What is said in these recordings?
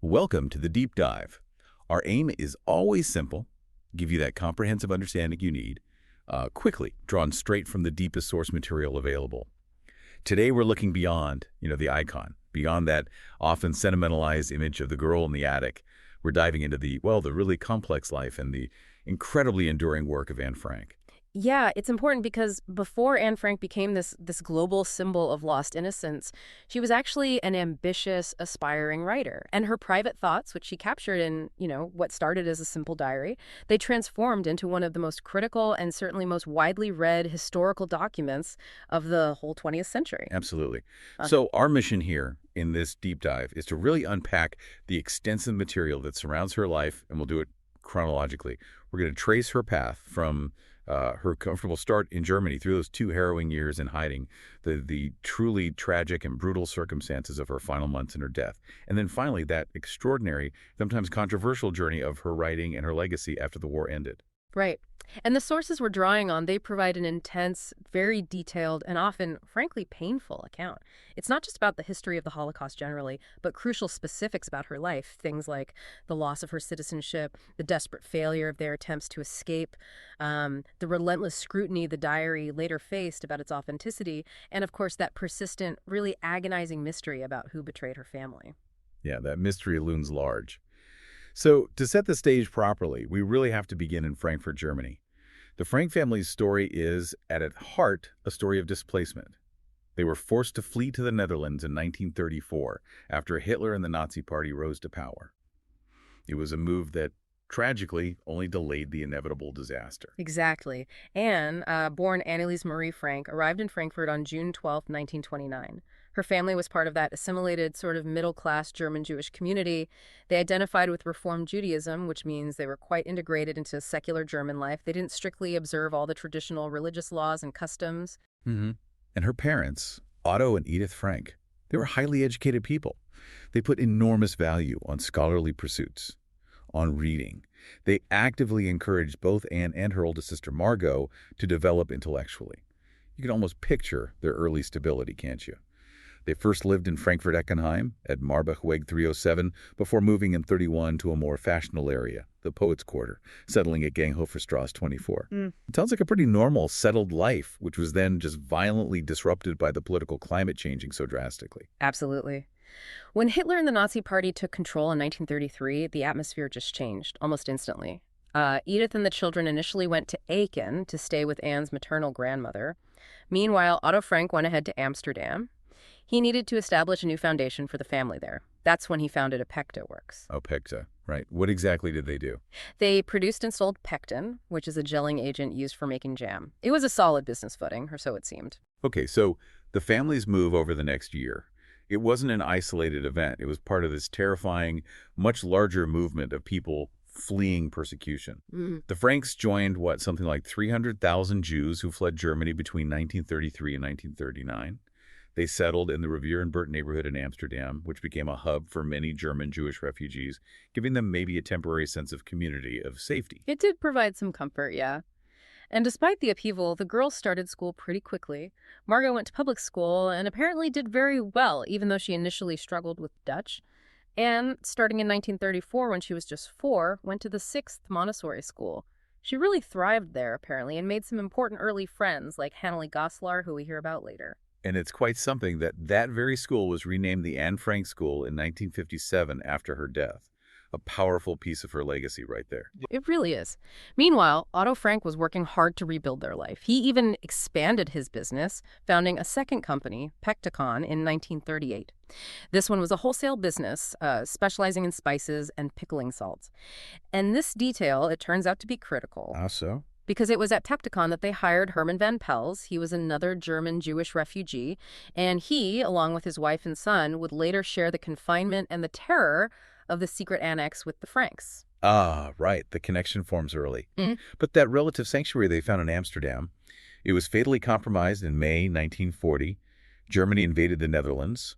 Welcome to the Deep Dive. Our aim is always simple, give you that comprehensive understanding you need, quickly, drawn straight from the deepest source material available. Today we're looking beyond, the icon, beyond that often sentimentalized image of the girl in the attic. We're diving into the really complex life and the incredibly enduring work of Anne Frank. Yeah, it's important because before Anne Frank became this global symbol of lost innocence, she was actually an ambitious, aspiring writer. And her private thoughts, which she captured in, what started as a simple diary, they transformed into one of the most critical and certainly most widely read historical documents of the whole 20th century. Absolutely. Uh, So our mission here in this deep dive is to really unpack the extensive material that surrounds her life, and we'll do it chronologically. We're going to trace her path from her comfortable start in Germany through those 2 harrowing years in hiding, the truly tragic and brutal circumstances of her final months and her death, and then finally that extraordinary, sometimes controversial journey of her writing and her legacy after the war ended. Right. And the sources we're drawing on, they provide an intense, very detailed, and often, frankly, painful account. It's not just about the history of the Holocaust generally, but crucial specifics about her life. Things like the loss of her citizenship, the desperate failure of their attempts to escape, the relentless scrutiny the diary later faced about its authenticity, and of course, that persistent, really agonizing mystery about who betrayed her family. Yeah, that mystery looms large. So to set the stage properly, we really have to begin in Frankfurt, Germany. The Frank family's story is, at its heart, a story of displacement. They were forced to flee to the Netherlands in 1934 after Hitler and the Nazi Party rose to power. It was a move that, tragically, only delayed the inevitable disaster. Exactly. Anne, born Anneliese Marie Frank, arrived in Frankfurt on June 12, 1929. Her family was part of that assimilated sort of middle-class German Jewish community. They identified with Reform Judaism, which means they were quite integrated into secular German life. They didn't strictly observe all the traditional religious laws and customs. hmm And her parents, Otto and Edith Frank, they were highly educated people. They put enormous value on scholarly pursuits, on reading. They actively encouraged both Anne and her oldest sister Margot to develop intellectually. You can almost picture their early stability, can't you? They first lived in Frankfurt-Eckenheim at Marbachweg 307 before moving in 31 to a more fashionable area, the Poets' Quarter, settling at Ganghoferstrasse 24. It sounds like a pretty normal, settled life, which was then just violently disrupted by the political climate changing so drastically. Absolutely. When Hitler and the Nazi Party took control in 1933, the atmosphere just changed almost instantly. Edith and the children initially went to Aachen to stay with Anne's maternal grandmother. Meanwhile, Otto Frank went ahead to Amsterdam. He needed to establish a new foundation for the family there. That's when he founded Apecta Works. Oh, Pecta, right. What exactly did they do? They produced and sold pectin, which is a gelling agent used for making jam. It was a solid business footing, or so it seemed. Okay, so the family's move over the next year, it wasn't an isolated event. It was part of this terrifying, much larger movement of people fleeing persecution. The Franks joined, something like 300,000 Jews who fled Germany between 1933 and 1939. They settled in the Rivierenbuurt neighborhood in Amsterdam, which became a hub for many German Jewish refugees, giving them maybe a temporary sense of community, of safety. It did provide some comfort, yeah. And despite the upheaval, the girls started school pretty quickly. Margot went to public school and apparently did very well, even though she initially struggled with Dutch. And starting in 1934, when she was just 4, went to the 6th Montessori school. She really thrived there, apparently, and made some important early friends, like Hannelie Goslar, who we hear about later. And it's quite something that that very school was renamed the Anne Frank School in 1957 after her death. A powerful piece of her legacy right there. It really is. Meanwhile, Otto Frank was working hard to rebuild their life. He even expanded his business, founding a second company, Pectacon, in 1938. This one was a wholesale business, specializing in spices and pickling salts. And this detail, it turns out to be critical. Ah, so? Because it was at Pepticon that they hired Hermann van Pels. He was another German Jewish refugee, and he, along with his wife and son, would later share the confinement and the terror of the secret annex with the Franks. Ah, right. The connection forms early. But that relative sanctuary they found in Amsterdam, it was fatally compromised in May 1940. Germany invaded the Netherlands.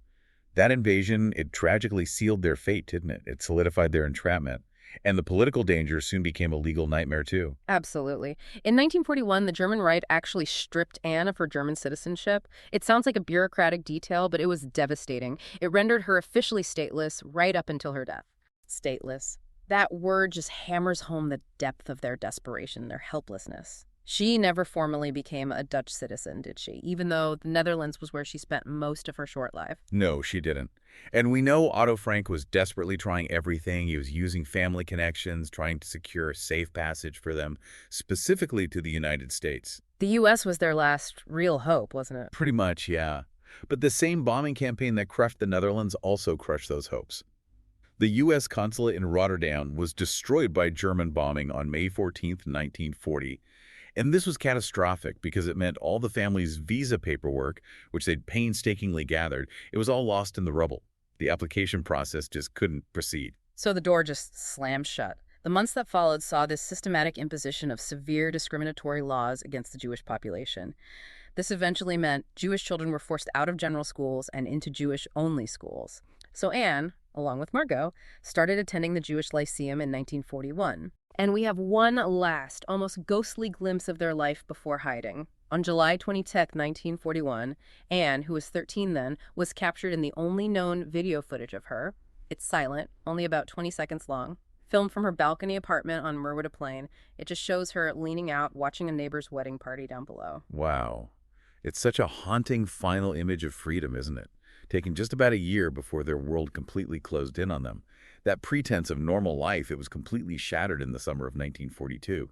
That invasion, it tragically sealed their fate, didn't it? It solidified their entrapment. And the political danger soon became a legal nightmare, too. Absolutely. In 1941, the German right actually stripped Anne of her German citizenship. It sounds like a bureaucratic detail, but it was devastating. It rendered her officially stateless right up until her death. Stateless. That word just hammers home the depth of their desperation, their helplessness. She never formally became a Dutch citizen, did she? Even though the Netherlands was where she spent most of her short life. No, she didn't. And we know Otto Frank was desperately trying everything. He was using family connections, trying to secure a safe passage for them, specifically to the United States. The U.S. was their last real hope, wasn't it? Pretty much, yeah. But the same bombing campaign that crushed the Netherlands also crushed those hopes. The U.S. consulate in Rotterdam was destroyed by German bombing on May 14, 1940. And this was catastrophic because it meant all the family's visa paperwork, which they'd painstakingly gathered, it was all lost in the rubble. The application process just couldn't proceed. So the door just slammed shut. The months that followed saw this systematic imposition of severe discriminatory laws against the Jewish population. This eventually meant Jewish children were forced out of general schools and into Jewish-only schools. So Anne, along with Margot, started attending the Jewish Lyceum in 1941. And we have one last, almost ghostly glimpse of their life before hiding. On July 20th, 1941, Anne, who was 13 then, was captured in the only known video footage of her. It's silent, only about 20 seconds long. Filmed from her balcony apartment on Merwede Plain, it just shows her leaning out, watching a neighbor's wedding party down below. Wow. It's such a haunting final image of freedom, isn't it? Taken just about a year before their world completely closed in on them. That pretense of normal life, it was completely shattered in the summer of 1942.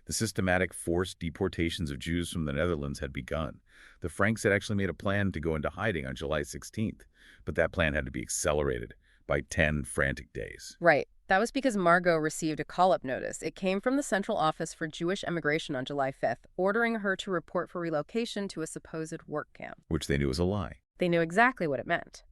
The systematic forced deportations of Jews from the Netherlands had begun. The Franks had actually made a plan to go into hiding on July 16th, but that plan had to be accelerated by 10 frantic days. Right. That was because Margot received a call-up notice. It came from the Central Office for Jewish Immigration on July 5th, ordering her to report for relocation to a supposed work camp. Which they knew was a lie. They knew exactly what it meant.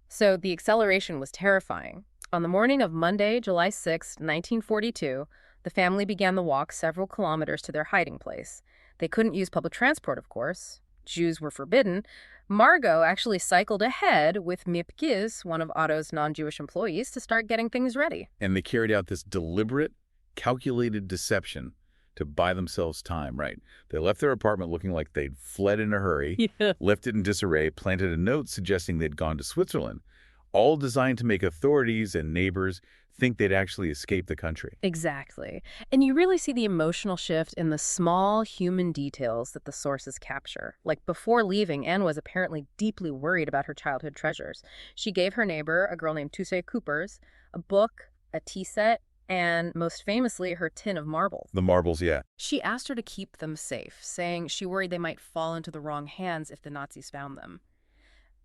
So the acceleration was terrifying. On the morning of Monday, July 6, 1942, the family began the walk several kilometers to their hiding place. They couldn't use public transport, of course. Jews were forbidden. Margot actually cycled ahead with Miep Giz, one of Otto's non-Jewish employees, to start getting things ready. And they carried out this deliberate, calculated deception to buy themselves time, right? They left their apartment looking like they'd fled in a hurry, left it in disarray, planted a note suggesting they'd gone to Switzerland, all designed to make authorities and neighbors think they'd actually escaped the country. Exactly. And you really see the emotional shift in the small human details that the sources capture. Like before leaving, Anne was apparently deeply worried about her childhood treasures. She gave her neighbor, a girl named Tussaye Coopers, a book, a tea set, and most famously, her tin of marbles. The marbles, yeah. She asked her to keep them safe, saying she worried they might fall into the wrong hands if the Nazis found them.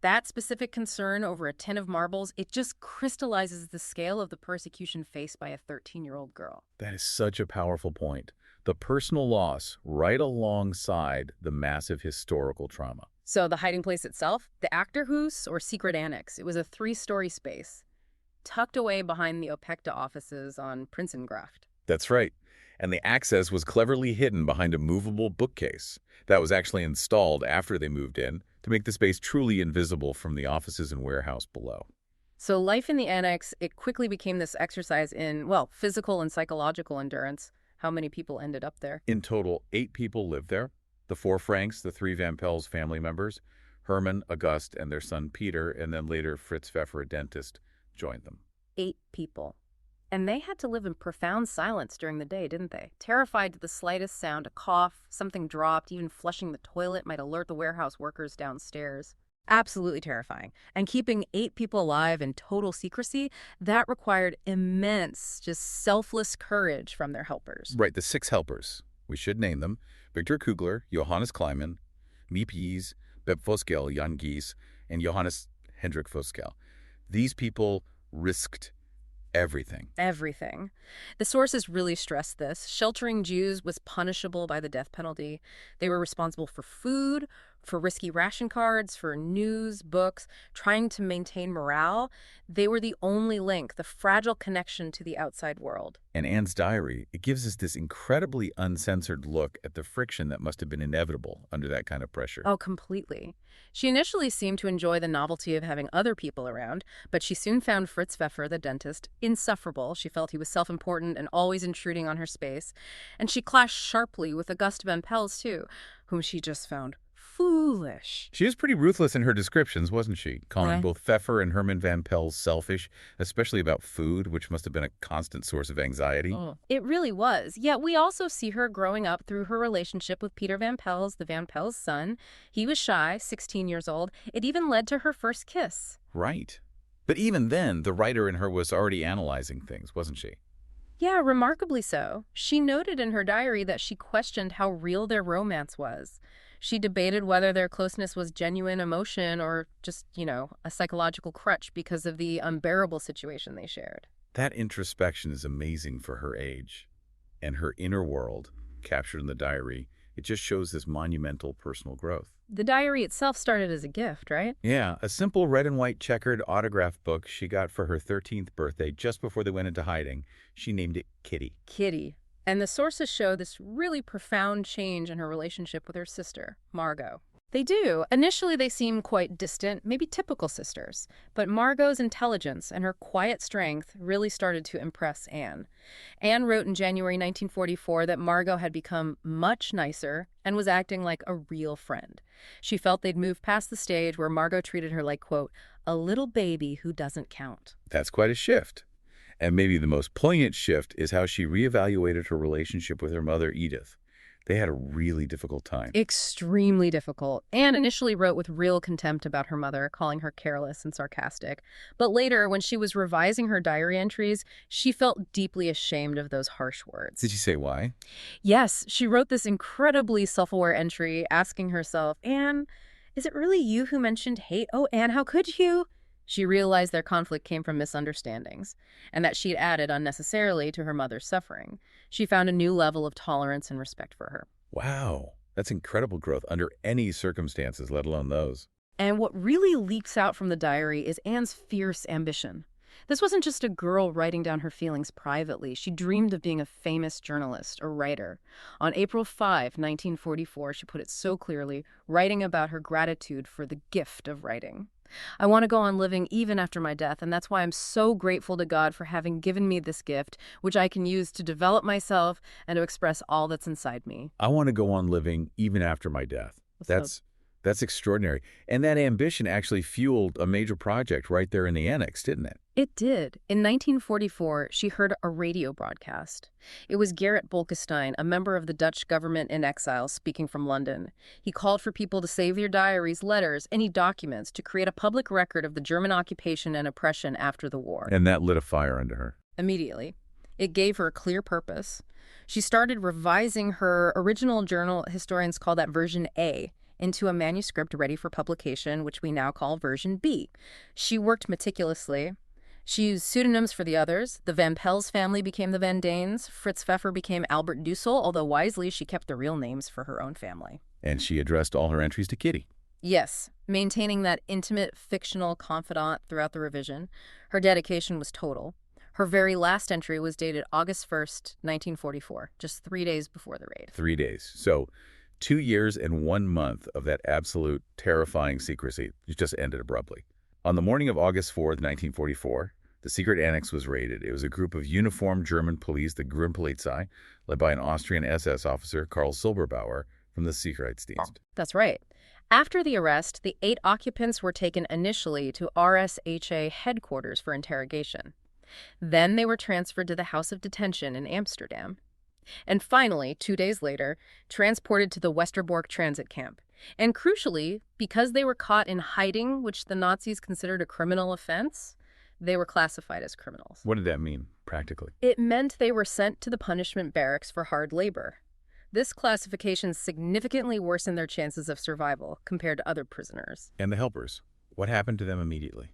That specific concern over a tin of marbles, it just crystallizes the scale of the persecution faced by a 13-year-old girl. That is such a powerful point. The personal loss right alongside the massive historical trauma. So the hiding place itself, the Achterhuis, or secret annex, it was a 3-story space, tucked away behind the Opekta offices on Prinsengracht. That's right. And the access was cleverly hidden behind a movable bookcase that was actually installed after they moved in to make the space truly invisible from the offices and warehouse below. So life in the annex, it quickly became this exercise in, well, physical and psychological endurance. How many people ended up there? In total, 8 people lived there. The 4 Franks, the 3 Van Pel's family members, Herman, Auguste, and their son Peter, and then later Fritz Pfeffer, a dentist, joined them. 8 people. And they had to live in profound silence during the day, didn't they? Terrified to the slightest sound, a cough, something dropped, even flushing the toilet might alert the warehouse workers downstairs. Absolutely terrifying. And keeping 8 people alive in total secrecy, that required immense, just selfless courage from their helpers. Right, the 6 helpers. We should name them. Victor Kugler, Johannes Kleiman, Miep Gies, Beb Voskel, Jan Gies, and Johannes Hendrik Voskel. These people risked everything. Everything. The sources really stressed this. Sheltering Jews was punishable by the death penalty. They were responsible for food, For risky ration cards, for news, books, trying to maintain morale, they were the only link, the fragile connection to the outside world. And Anne's diary, it gives us this incredibly uncensored look at the friction that must have been inevitable under that kind of pressure. Oh, completely. She initially seemed to enjoy the novelty of having other people around, but she soon found Fritz Pfeffer, the dentist, insufferable. She felt he was self-important and always intruding on her space. And she clashed sharply with Auguste Van Pels, too, whom she just found foolish. She was pretty ruthless in her descriptions, wasn't she? Calling Right. both Pfeffer and Herman Van Pels selfish, especially about food, which must have been a constant source of anxiety. Oh. It really was. Yet we also see her growing up through her relationship with Peter Van Pels, the Van Pels' son. He was shy, 16 years old. It even led to her first kiss. Right. But even then, the writer in her was already analyzing things, wasn't she? Yeah, remarkably so. She noted in her diary that she questioned how real their romance was. She debated whether their closeness was genuine emotion or just, a psychological crutch because of the unbearable situation they shared. That introspection is amazing for her age. And her inner world, captured in the diary, it just shows this monumental personal growth. The diary itself started as a gift, right? Yeah, a simple red and white checkered autograph book she got for her 13th birthday just before they went into hiding. She named it Kitty. Kitty. And the sources show this really profound change in her relationship with her sister, Margot. They do. Initially, they seem quite distant, maybe typical sisters. But Margot's intelligence and her quiet strength really started to impress Anne. Anne wrote in January 1944 that Margot had become much nicer and was acting like a real friend. She felt they'd moved past the stage where Margot treated her like, quote, a little baby who doesn't count. That's quite a shift. And maybe the most poignant shift is how she reevaluated her relationship with her mother, Edith. They had a really difficult time. Extremely difficult. Anne initially wrote with real contempt about her mother, calling her careless and sarcastic. But later, when she was revising her diary entries, she felt deeply ashamed of those harsh words. Did she say why? Yes, she wrote this incredibly self-aware entry, asking herself, Anne, is it really you who mentioned hate? Oh, Anne, how could you? She realized their conflict came from misunderstandings, and that she'd added unnecessarily to her mother's suffering. She found a new level of tolerance and respect for her. Wow, that's incredible growth under any circumstances, let alone those. And what really leaks out from the diary is Anne's fierce ambition. This wasn't just a girl writing down her feelings privately. She dreamed of being a famous journalist or writer. On April 5, 1944, she put it so clearly, writing about her gratitude for the gift of writing. I want to go on living even after my death, and that's why I'm so grateful to God for having given me this gift, which I can use to develop myself and to express all that's inside me. I want to go on living even after my death. That's extraordinary. And that ambition actually fueled a major project right there in the annex, didn't it? It did. In 1944, she heard a radio broadcast. It was Gerrit Bolkestein, a member of the Dutch government in exile, speaking from London. He called for people to save their diaries, letters, any documents to create a public record of the German occupation and oppression after the war. And that lit a fire under her. Immediately. It gave her a clear purpose. She started revising her original journal, historians call that version A, into a manuscript ready for publication, which we now call version B. She worked meticulously. She used pseudonyms for the others. The Van Pels family became the Van Danes. Fritz Pfeffer became Albert Dussel, although wisely she kept the real names for her own family. And she addressed all her entries to Kitty. Yes, maintaining that intimate, fictional confidant throughout the revision. Her dedication was total. Her very last entry was dated August 1st, 1944, just 3 days before the raid. 3 days. So 2 years and 1 month of that absolute terrifying secrecy just ended abruptly. On the morning of August 4th, 1944, the secret annex was raided. It was a group of uniformed German police, the Grünpolizei, led by an Austrian SS officer, Karl Silberbauer, from the Sicherheitsdienst. That's right. After the arrest, the 8 occupants were taken initially to RSHA headquarters for interrogation. Then they were transferred to the House of Detention in Amsterdam. And finally, 2 days later, transported to the Westerbork transit camp. And crucially, because they were caught in hiding, which the Nazis considered a criminal offense, they were classified as criminals. What did that mean, practically? It meant they were sent to the punishment barracks for hard labor. This classification significantly worsened their chances of survival compared to other prisoners. And the helpers, what happened to them immediately?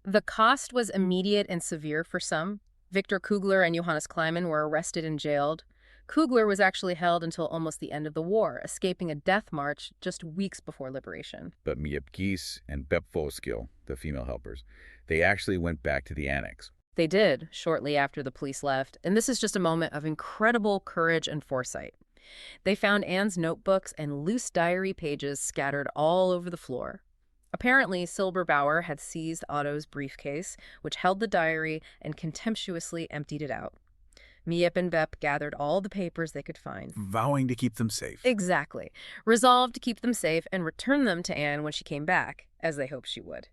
The cost was immediate and severe for some. Victor Kugler and Johannes Kleiman were arrested and jailed. Kugler was actually held until almost the end of the war, escaping a death march just weeks before liberation. But Miep Gies and Bep Foskill, the female helpers, they actually went back to the annex. They did, shortly after the police left, and this is just a moment of incredible courage and foresight. They found Anne's notebooks and loose diary pages scattered all over the floor. Apparently, Silberbauer had seized Otto's briefcase, which held the diary, and contemptuously emptied it out. Miep and Bep gathered all the papers they could find. Vowing to keep them safe. Exactly. Resolved to keep them safe and return them to Anne when she came back, as they hoped she would.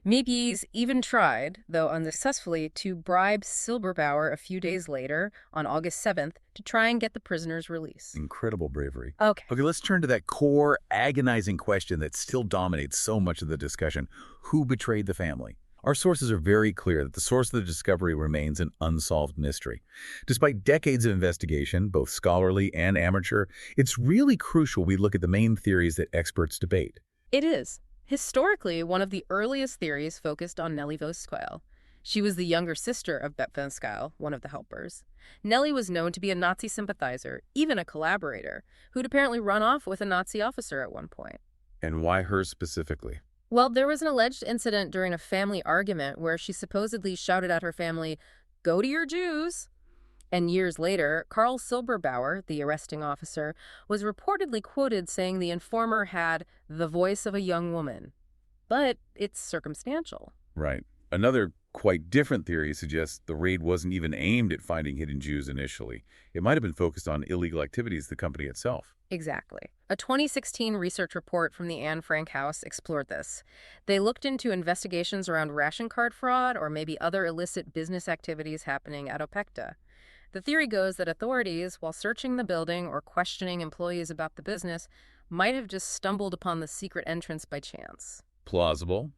Miep even tried, though unsuccessfully, to bribe Silberbauer a few days later, on August 7th, to try and get the prisoners released. Incredible bravery. Okay. Okay, let's turn to that core, agonizing question that still dominates so much of the discussion. Who betrayed the family? Our sources are very clear that the source of the discovery remains an unsolved mystery. Despite decades of investigation, both scholarly and amateur, it's really crucial we look at the main theories that experts debate. It is. Historically, one of the earliest theories focused on Nellie Voskuil. She was the younger sister of Bep Voskuil, one of the helpers. Nellie was known to be a Nazi sympathizer, even a collaborator, who'd apparently run off with a Nazi officer at one point. And why her specifically? Well, there was an alleged incident during a family argument where she supposedly shouted at her family, "Go to your Jews!" And years later, Karl Silberbauer, the arresting officer, was reportedly quoted saying the informer had the voice of a young woman. But it's circumstantial. Right. Another quite different theory suggests the raid wasn't even aimed at finding hidden Jews initially. It might have been focused on illegal activities of the company itself. Exactly. A 2016 research report from the Anne Frank House explored this. They looked into investigations around ration card fraud or maybe other illicit business activities happening at Opekta. The theory goes that authorities, while searching the building or questioning employees about the business, might have just stumbled upon the secret entrance by chance. Plausible,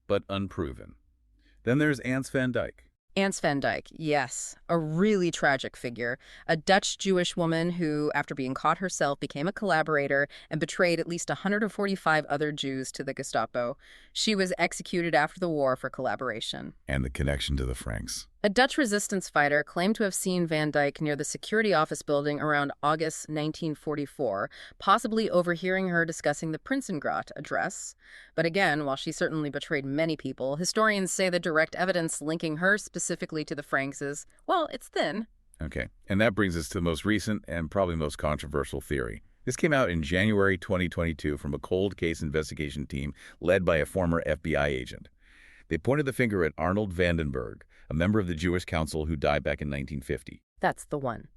but unproven. Then there's Ants van Dyke. Ants van Dyke, yes, a really tragic figure, a Dutch Jewish woman who, after being caught herself, became a collaborator and betrayed at least 145 other Jews to the Gestapo. She was executed after the war for collaboration. And the connection to the Franks. A Dutch resistance fighter claimed to have seen Van Dyke near the security office building around August 1944, possibly overhearing her discussing the Prinsengracht address. But again, while she certainly betrayed many people, historians say the direct evidence linking her specifically to the Franks is, well, it's thin. Okay, and that brings us to the most recent and probably most controversial theory. This came out in January 2022 from a cold case investigation team led by a former FBI agent. They pointed the finger at Arnold Vandenberg, a member of the Jewish Council who died back in 1950. That's the one.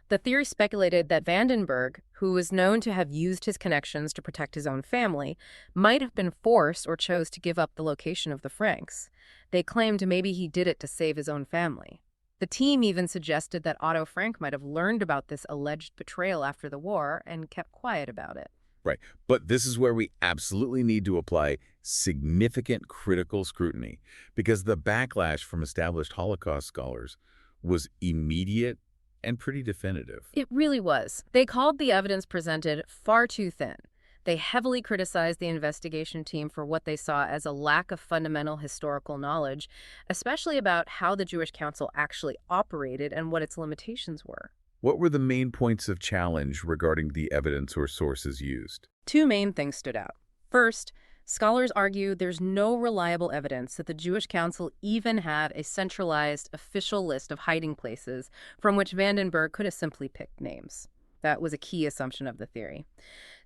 The theory speculated that Vandenberg, who was known to have used his connections to protect his own family, might have been forced or chose to give up the location of the Franks. They claimed maybe he did it to save his own family. The team even suggested that Otto Frank might have learned about this alleged betrayal after the war and kept quiet about it. Right, but this is where we absolutely need to apply significant critical scrutiny, because the backlash from established Holocaust scholars was immediate and pretty definitive. It really was. They called the evidence presented far too thin. They heavily criticized the investigation team for what they saw as a lack of fundamental historical knowledge, especially about how the Jewish Council actually operated and what its limitations were. What were the main points of challenge regarding the evidence or sources used? Two main things stood out. First, scholars argue there's no reliable evidence that the Jewish Council even had a centralized official list of hiding places from which Vandenberg could have simply picked names. That was a key assumption of the theory.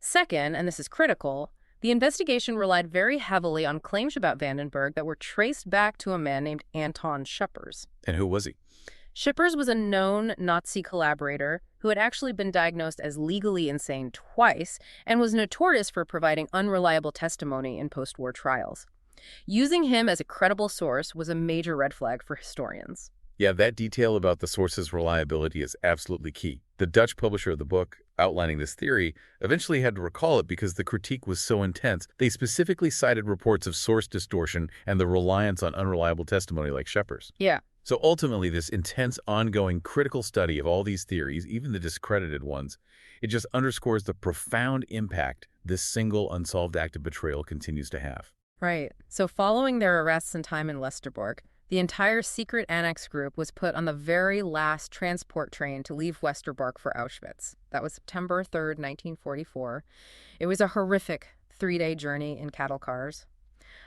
Second, and this is critical, the investigation relied very heavily on claims about Vandenberg that were traced back to a man named Anton Schippers. And who was he? Schippers was a known Nazi collaborator who had actually been diagnosed as legally insane twice and was notorious for providing unreliable testimony in post-war trials. Using him as a credible source was a major red flag for historians. Yeah, that detail about the source's reliability is absolutely key. The Dutch publisher of the book, outlining this theory, eventually had to recall it because the critique was so intense. They specifically cited reports of source distortion and the reliance on unreliable testimony like Schippers. Yeah. So ultimately, this intense, ongoing, critical study of all these theories, even the discredited ones, it just underscores the profound impact this single unsolved act of betrayal continues to have. Right. So following their arrests and time in Westerbork, The entire secret annex group was put on the very last transport train to leave Westerbork for Auschwitz. That was September 3rd, 1944. It was a horrific 3-day journey in cattle cars.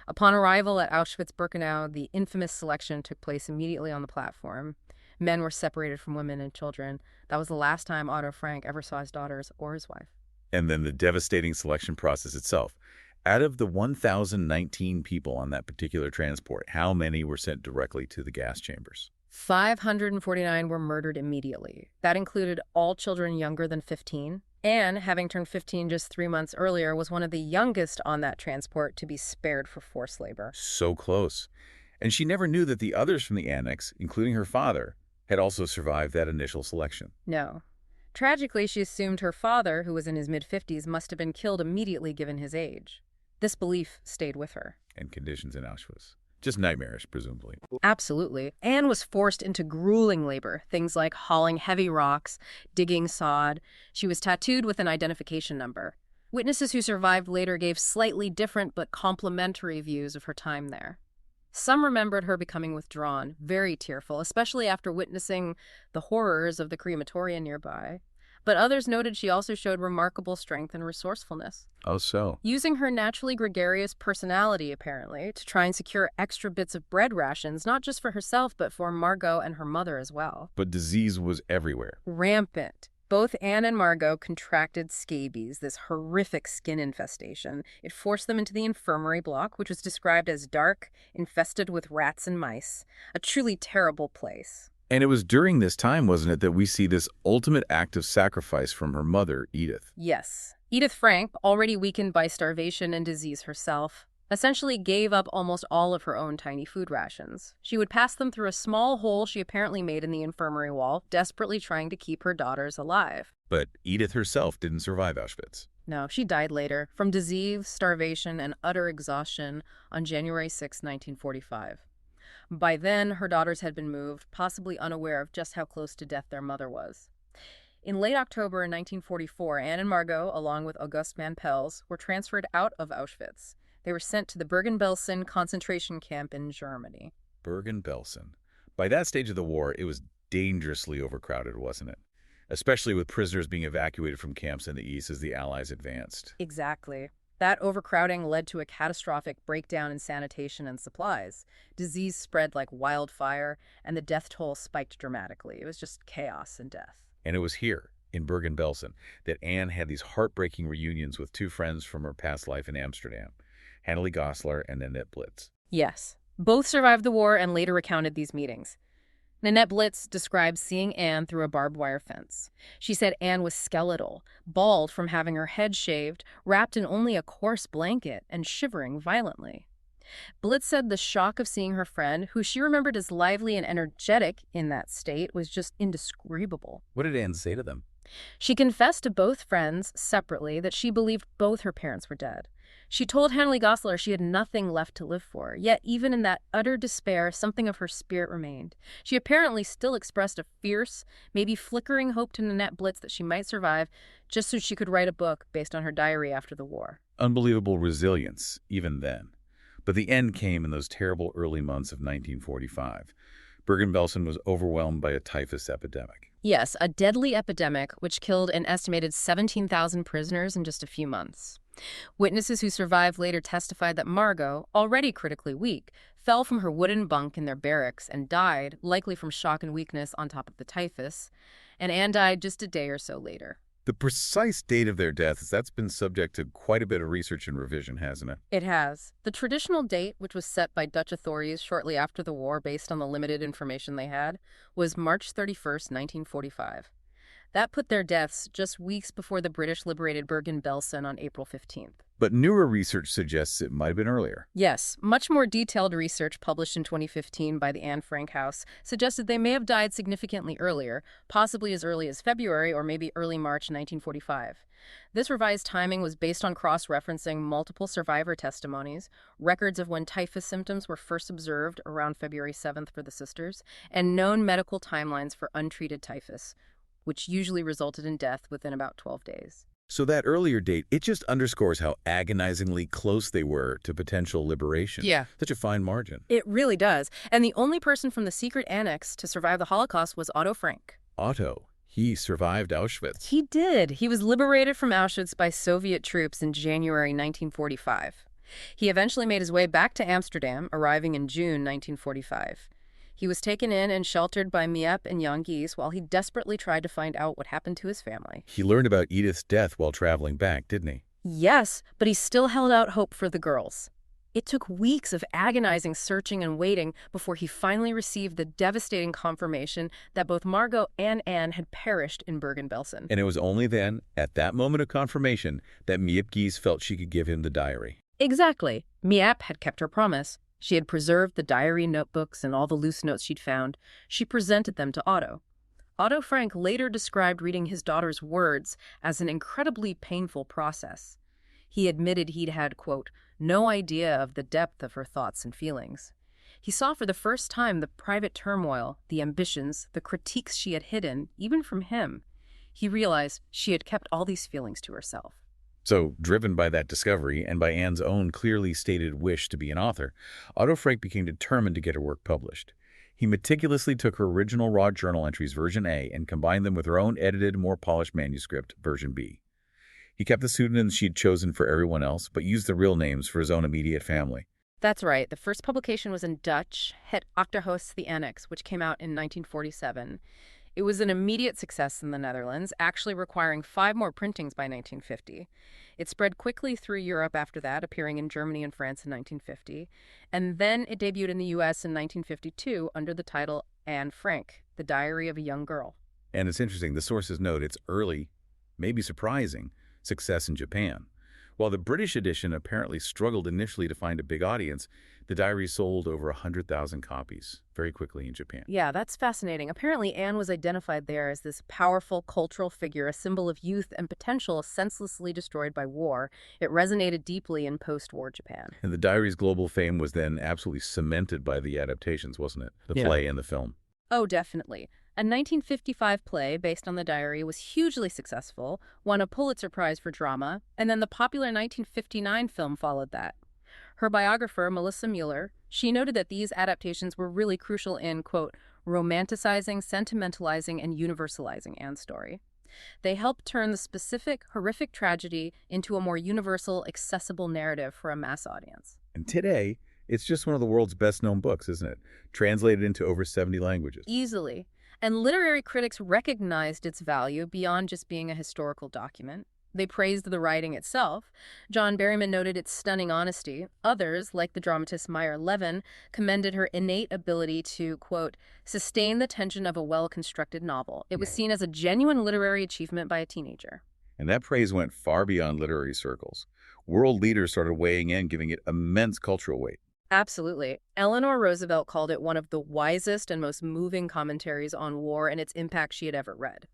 Upon arrival at Auschwitz-Birkenau, the infamous selection took place immediately on the platform. Men were separated from women and children. That was the last time Otto Frank ever saw his daughters or his wife. And then the devastating selection process itself. Out of the 1,019 people on that particular transport, how many were sent directly to the gas chambers? 549 were murdered immediately. That included all children younger than 15. Anne, having turned 15 just 3 months earlier, was one of the youngest on that transport to be spared for forced labor. So close. And she never knew that the others from the annex, including her father, had also survived that initial selection. No. Tragically, she assumed her father, who was in his mid-50s, must have been killed immediately given his age. This belief stayed with her. And conditions in Auschwitz. Just nightmarish, presumably. Absolutely. Anne was forced into grueling labor, things like hauling heavy rocks, digging sod. She was tattooed with an identification number. Witnesses who survived later gave slightly different but complementary views of her time there. Some remembered her becoming withdrawn, very tearful, especially after witnessing the horrors of the crematorium nearby. But others noted she also showed remarkable strength and resourcefulness. Oh, so? Using her naturally gregarious personality, apparently, to try and secure extra bits of bread rations, not just for herself, but for Margot and her mother as well. But disease was everywhere. Rampant. Both Anne and Margot contracted scabies, this horrific skin infestation. It forced them into the infirmary block, which was described as dark, infested with rats and mice. A truly terrible place. And it was during this time, wasn't it, that we see this ultimate act of sacrifice from her mother, Edith? Yes. Edith Frank, already weakened by starvation and disease herself, essentially gave up almost all of her own tiny food rations. She would pass them through a small hole she apparently made in the infirmary wall, desperately trying to keep her daughters alive. But Edith herself didn't survive Auschwitz. No, she died later, from disease, starvation, and utter exhaustion on January 6, 1945. By then, her daughters had been moved, possibly unaware of just how close to death their mother was. In late October 1944, Anne and Margot, along with August Manpels, were transferred out of Auschwitz. They were sent to the Bergen-Belsen concentration camp in Germany. Bergen-Belsen. By that stage of the war, it was dangerously overcrowded, wasn't it? Especially with prisoners being evacuated from camps in the east as the Allies advanced. Exactly. That overcrowding led to a catastrophic breakdown in sanitation and supplies. Disease spread like wildfire, and the death toll spiked dramatically. It was just chaos and death. And it was here, in Bergen-Belsen, that Anne had these heartbreaking reunions with two friends from her past life in Amsterdam, Hannelie Goslar and Annette Blitz. Yes. Both survived the war and later recounted these meetings. Nanette Blitz describes seeing Anne through a barbed wire fence. She said Anne was skeletal, bald from having her head shaved, wrapped in only a coarse blanket, and shivering violently. Blitz said the shock of seeing her friend, who she remembered as lively and energetic in that state, was just indescribable. What did Anne say to them? She confessed to both friends separately that she believed both her parents were dead. She told Hannelie Goslar she had nothing left to live for, yet even in that utter despair, something of her spirit remained. She apparently still expressed a fierce, maybe flickering hope to Nanette Blitz that she might survive, just so she could write a book based on her diary after the war. Unbelievable resilience, even then. But the end came in those terrible early months of 1945. Bergen-Belsen was overwhelmed by a typhus epidemic. Yes, a deadly epidemic which killed an estimated 17,000 prisoners in just a few months. Witnesses who survived later testified that Margot, already critically weak, fell from her wooden bunk in their barracks and died, likely from shock and weakness on top of the typhus, and Anne died just a day or so later. The precise date of their deaths, that's been subject to quite a bit of research and revision, hasn't it? It has. The traditional date, which was set by Dutch authorities shortly after the war based on the limited information they had, was March 31st, 1945. That put their deaths just weeks before the British liberated Bergen-Belsen on April 15th. But newer research suggests it might have been earlier. Yes, much more detailed research published in 2015 by the Anne Frank House suggested they may have died significantly earlier, possibly as early as February or maybe early March 1945. This revised timing was based on cross-referencing multiple survivor testimonies, records of when typhus symptoms were first observed around February 7th for the sisters, and known medical timelines for untreated typhus, which usually resulted in death within about 12 days. So that earlier date, it just underscores how agonizingly close they were to potential liberation. Yeah. Such a fine margin. It really does. And the only person from the secret annex to survive the Holocaust was Otto Frank. Otto, he survived Auschwitz. He did. He was liberated from Auschwitz by Soviet troops in January 1945. He eventually made his way back to Amsterdam, arriving in June 1945. He was taken in and sheltered by Miep and Jan Gies while he desperately tried to find out what happened to his family. He learned about Edith's death while traveling back, didn't he? Yes, but he still held out hope for the girls. It took weeks of agonizing searching and waiting before he finally received the devastating confirmation that both Margot and Anne had perished in Bergen-Belsen. And it was only then, at that moment of confirmation, that Miep Gies felt she could give him the diary. Exactly. Miep had kept her promise. She had preserved the diary notebooks and all the loose notes she'd found. She presented them to Otto. Otto Frank later described reading his daughter's words as an incredibly painful process. He admitted he'd had, quote, no idea of the depth of her thoughts and feelings. He saw for the first time the private turmoil, the ambitions, the critiques she had hidden, even from him. He realized she had kept all these feelings to herself. So, driven by that discovery and by Anne's own clearly stated wish to be an author, Otto Frank became determined to get her work published. He meticulously took her original raw journal entries, version A, and combined them with her own edited, more polished manuscript, version B. He kept the pseudonyms she'd chosen for everyone else, but used the real names for his own immediate family. That's right. The first publication was in Dutch, Het Achterhuis, the Annex, which came out in 1947. It was an immediate success in the Netherlands, actually requiring 5 more printings by 1950. It spread quickly through Europe after that, appearing in Germany and France in 1950. And then it debuted in the U.S. in 1952 under the title Anne Frank, The Diary of a Young Girl. And it's interesting, the sources note its early, maybe surprising, success in Japan. While the British edition apparently struggled initially to find a big audience, the diary sold over 100,000 copies very quickly in Japan. Yeah, that's fascinating. Apparently, Anne was identified there as this powerful cultural figure, a symbol of youth and potential senselessly destroyed by war. It resonated deeply in post-war Japan. And the diary's global fame was then absolutely cemented by the adaptations, wasn't it? The play and the film. Oh, definitely. A 1955 play based on the diary was hugely successful, won a Pulitzer Prize for drama, and then the popular 1959 film followed that. Her biographer, Melissa Mueller, she noted that these adaptations were really crucial in, quote, romanticizing, sentimentalizing, and universalizing Anne's story. They helped turn the specific, horrific tragedy into a more universal, accessible narrative for a mass audience. And today, it's just one of the world's best-known books, isn't it? Translated into over 70 languages. Easily. And literary critics recognized its value beyond just being a historical document. They praised the writing itself. John Berryman noted its stunning honesty. Others, like the dramatist Meyer Levin, commended her innate ability to, quote, sustain the tension of a well-constructed novel. It was seen as a genuine literary achievement by a teenager. And that praise went far beyond literary circles. World leaders started weighing in, giving it immense cultural weight. Absolutely. Eleanor Roosevelt called it one of the wisest and most moving commentaries on war and its impact she had ever read.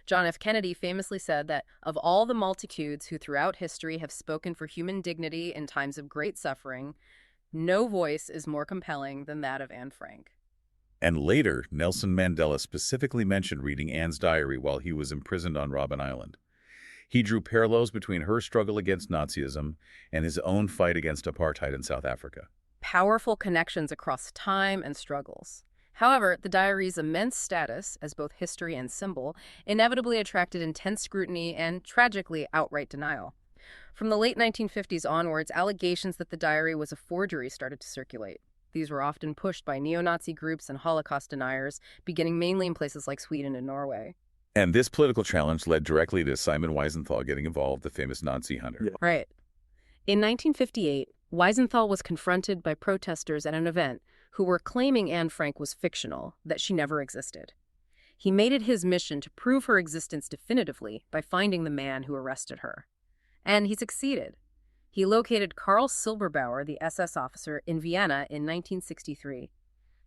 John F. Kennedy famously said that of all the multitudes who throughout history have spoken for human dignity in times of great suffering, no voice is more compelling than that of Anne Frank. And later, Nelson Mandela specifically mentioned reading Anne's diary while he was imprisoned on Robben Island. He drew parallels between her struggle against Nazism and his own fight against apartheid in South Africa. Powerful connections across time and struggles. However, the diary's immense status as both history and symbol inevitably attracted intense scrutiny and, tragically, outright denial. From the late 1950s onwards, allegations that the diary was a forgery started to circulate. These were often pushed by neo-Nazi groups and Holocaust deniers, beginning mainly in places like Sweden and Norway. And this political challenge led directly to Simon Wiesenthal getting involved, the famous Nazi hunter. Right. In 1958, Wiesenthal was confronted by protesters at an event who were claiming Anne Frank was fictional, that she never existed. He made it his mission to prove her existence definitively by finding the man who arrested her. And he succeeded. He located Karl Silberbauer, the SS officer, in Vienna in 1963.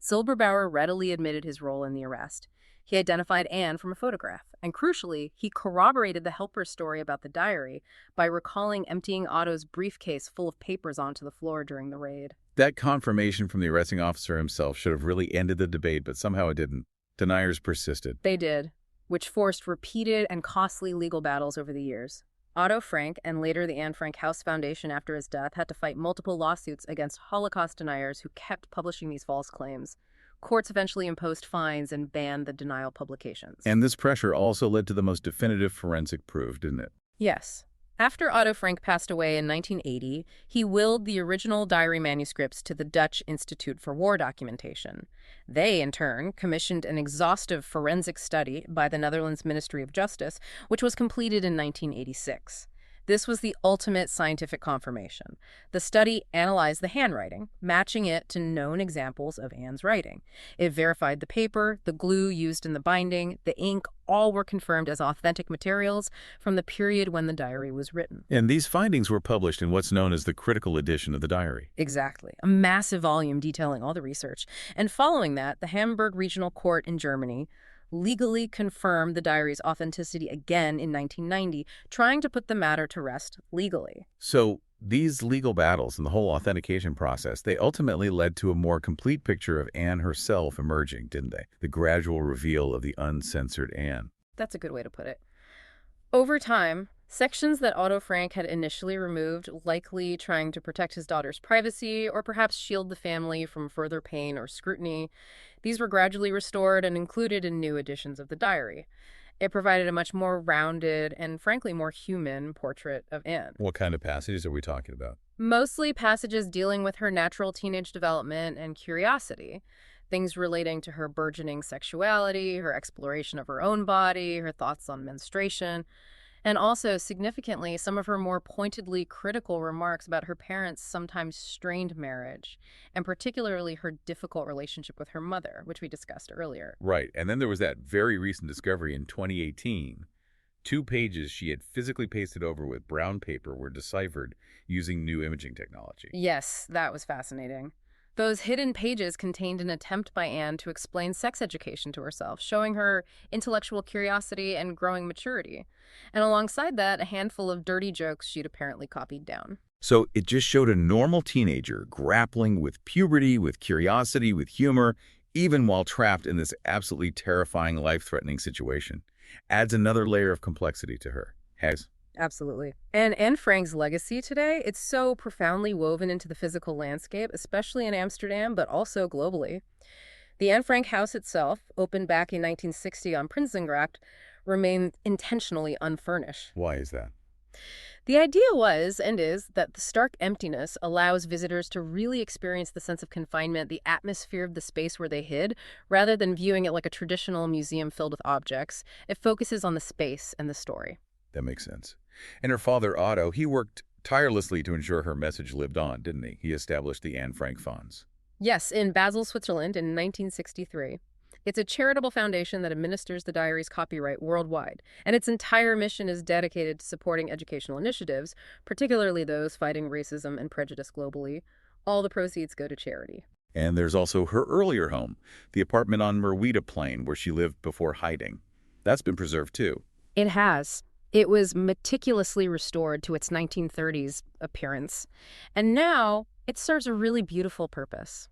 Silberbauer readily admitted his role in the arrest. He identified Anne from a photograph, and crucially, he corroborated the helper's story about the diary by recalling emptying Otto's briefcase full of papers onto the floor during the raid. That confirmation from the arresting officer himself should have really ended the debate, but somehow it didn't. Deniers persisted. They did, which forced repeated and costly legal battles over the years. Otto Frank and later the Anne Frank House Foundation after his death had to fight multiple lawsuits against Holocaust deniers who kept publishing these false claims. Courts eventually imposed fines and banned the denial publications. And this pressure also led to the most definitive forensic proof, didn't it? Yes. After Otto Frank passed away in 1980, he willed the original diary manuscripts to the Dutch Institute for War Documentation. They, in turn, commissioned an exhaustive forensic study by the Netherlands Ministry of Justice, which was completed in 1986. This was the ultimate scientific confirmation. The study analyzed the handwriting, matching it to known examples of Anne's writing. It verified the paper, the glue used in the binding, the ink, all were confirmed as authentic materials from the period when the diary was written. And these findings were published in what's known as the critical edition of the diary. Exactly. A massive volume detailing all the research. And following that, the Hamburg Regional Court in Germany legally confirmed the diary's authenticity again in 1990, trying to put the matter to rest legally. So these legal battles and the whole authentication process, they ultimately led to a more complete picture of Anne herself emerging, didn't they? The gradual reveal of the uncensored Anne. That's a good way to put it. Over time, sections that Otto Frank had initially removed, likely trying to protect his daughter's privacy or perhaps shield the family from further pain or scrutiny, these were gradually restored and included in new editions of the diary. It provided a much more rounded and, frankly, more human portrait of Anne. What kind of passages are we talking about? Mostly passages dealing with her natural teenage development and curiosity. Things relating to her burgeoning sexuality, her exploration of her own body, her thoughts on menstruation, and also, significantly, some of her more pointedly critical remarks about her parents' sometimes strained marriage, and particularly her difficult relationship with her mother, which we discussed earlier. Right, and then there was that very recent discovery in 2018. 2 pages she had physically pasted over with brown paper were deciphered using new imaging technology. Yes, that was fascinating. Those hidden pages contained an attempt by Anne to explain sex education to herself, showing her intellectual curiosity and growing maturity. And alongside that, a handful of dirty jokes she'd apparently copied down. So it just showed a normal teenager grappling with puberty, with curiosity, with humor, even while trapped in this absolutely terrifying, life-threatening situation. Adds another layer of complexity to her. Has. Absolutely. And Anne Frank's legacy today, it's so profoundly woven into the physical landscape, especially in Amsterdam, but also globally. The Anne Frank house itself, opened back in 1960 on Prinsengracht, remained intentionally unfurnished. Why is that? The idea was, and is, that the stark emptiness allows visitors to really experience the sense of confinement, the atmosphere of the space where they hid, rather than viewing it like a traditional museum filled with objects. It focuses on the space and the story. That makes sense. And her father, Otto, he worked tirelessly to ensure her message lived on, didn't he? He established the Anne Frank Funds. Yes, in Basel, Switzerland in 1963. It's a charitable foundation that administers the diary's copyright worldwide, and its entire mission is dedicated to supporting educational initiatives, particularly those fighting racism and prejudice globally. All the proceeds go to charity. And there's also her earlier home, the apartment on Merwede Plain, where she lived before hiding. That's been preserved, too. It has. It was meticulously restored to its 1930s appearance, and now it serves a really beautiful purpose.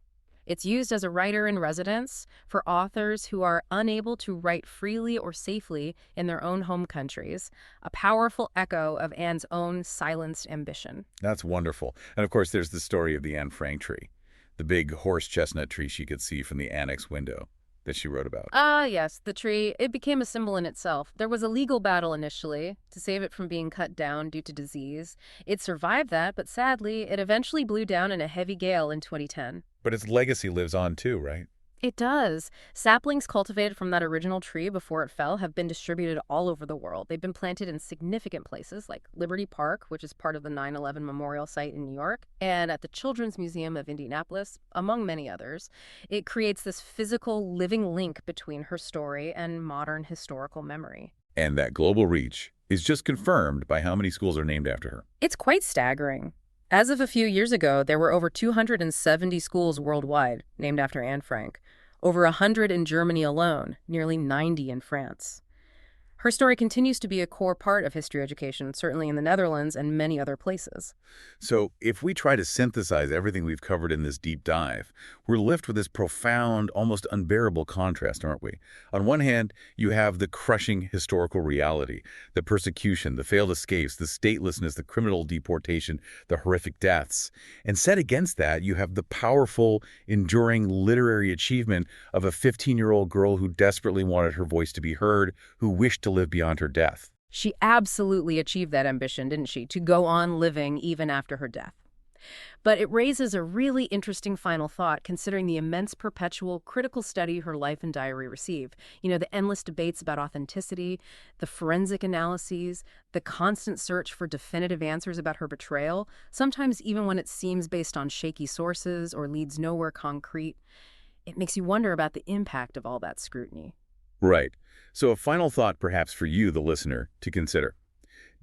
It's used as a writer-in-residence for authors who are unable to write freely or safely in their own home countries, a powerful echo of Anne's own silenced ambition. That's wonderful. And of course, there's the story of the Anne Frank tree, the big horse chestnut tree she could see from the annex window that she wrote about. Yes, the tree. It became a symbol in itself. There was a legal battle initially to save it from being cut down due to disease. It survived that, but sadly, it eventually blew down in a heavy gale in 2010. But its legacy lives on too, right? It does. Saplings cultivated from that original tree before it fell have been distributed all over the world. They've been planted in significant places like Liberty Park, which is part of the 9/11 Memorial Site in New York, and at the Children's Museum of Indianapolis, among many others. It creates this physical, living link between her story and modern historical memory. And that global reach is just confirmed by how many schools are named after her. It's quite staggering. As of a few years ago, there were over 270 schools worldwide named after Anne Frank, over 100 in Germany alone, nearly 90 in France. Her story continues to be a core part of history education, certainly in the Netherlands and many other places. So if we try to synthesize everything we've covered in this deep dive, we're left with this profound, almost unbearable contrast, aren't we? On one hand, you have the crushing historical reality, the persecution, the failed escapes, the statelessness, the criminal deportation, the horrific deaths. And set against that, you have the powerful, enduring literary achievement of a 15-year-old girl who desperately wanted her voice to be heard, who wished to live beyond her death. She absolutely achieved that ambition, didn't she, to go on living even after her death. But it raises a really interesting final thought considering the immense perpetual critical study her life and diary receive. The endless debates about authenticity, the forensic analyses, the constant search for definitive answers about her betrayal, sometimes even when it seems based on shaky sources or leads nowhere concrete. It makes you wonder about the impact of all that scrutiny. Right. So a final thought perhaps for you, the listener, to consider.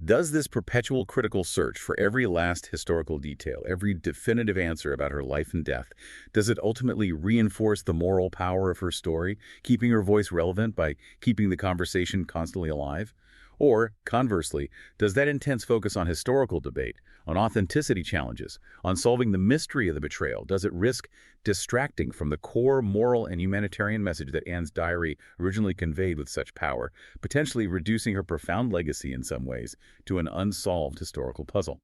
Does this perpetual critical search for every last historical detail, every definitive answer about her life and death, does it ultimately reinforce the moral power of her story, keeping her voice relevant by keeping the conversation constantly alive? Or, conversely, does that intense focus on historical debate, on authenticity challenges, on solving the mystery of the betrayal, does it risk distracting from the core moral and humanitarian message that Anne's diary originally conveyed with such power, potentially reducing her profound legacy in some ways to an unsolved historical puzzle?